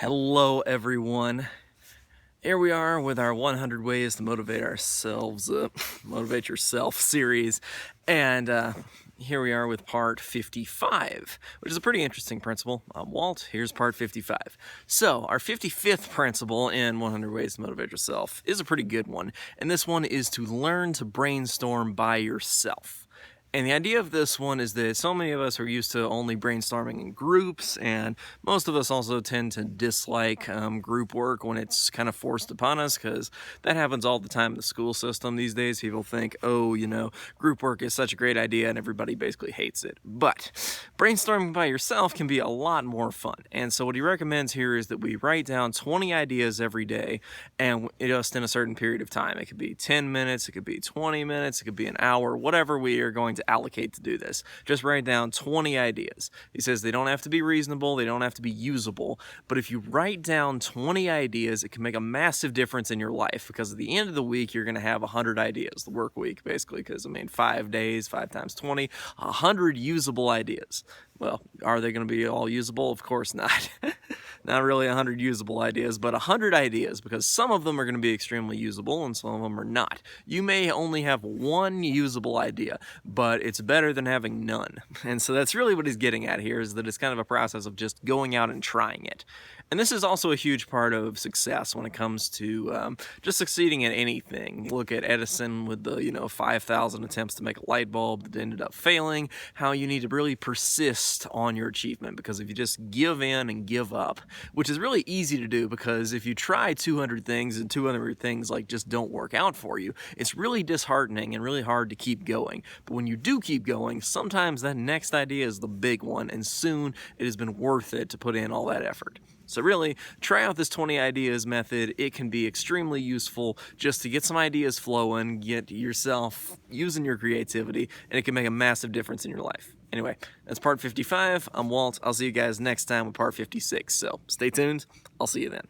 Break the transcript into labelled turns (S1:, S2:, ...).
S1: Hello everyone. Here we are with our 100 ways to motivate ourselves, motivate yourself series. And here we are with part 55, which is a pretty interesting principle. I'm Walt, here's part 55. So our 55th principle in 100 ways to motivate yourself is a pretty good one. And this one is to learn to brainstorm by yourself. And the idea of this one is that so many of us are used to only brainstorming in groups, and most of us also tend to dislike group work when it's kind of forced upon us, because that happens all the time in the school system these days. People think, oh, group work is such a great idea, and everybody basically hates it. But brainstorming by yourself can be a lot more fun. And so what he recommends here is that we write down 20 ideas every day, and just in a certain period of time. It could be 10 minutes, it could be 20 minutes, it could be an hour, whatever we are going to allocate to do this. Just write down 20 ideas. He says they don't have to be reasonable, they don't have to be usable, but if you write down 20 ideas, it can make a massive difference in your life, because at the end of the week, you're going to have 100 ideas, the work week, basically, because, 5 days, 5 times 20, 100 usable ideas. Well, are they going to be all usable? Of course not. Not really 100 usable ideas, but 100 ideas, because some of them are going to be extremely usable and some of them are not. You may only have one usable idea, but it's better than having none. And so that's really what he's getting at here, is that it's kind of a process of just going out and trying it. And this is also a huge part of success when it comes to just succeeding at anything. Look at Edison with the 5,000 attempts to make a light bulb that ended up failing. How you need to really persist on your achievement, because if you just give in and give up, which is really easy to do, because if you try 200 things and 200 things just don't work out for you, it's really disheartening and really hard to keep going. But when you do keep going, sometimes that next idea is the big one, and soon it has been worth it to put in all that effort. So really, try out this 20 ideas method. It can be extremely useful just to get some ideas flowing, get yourself using your creativity, and it can make a massive difference in your life. Anyway, that's part 55. I'm Walt. I'll see you guys next time with part 56. So stay tuned. I'll see you then.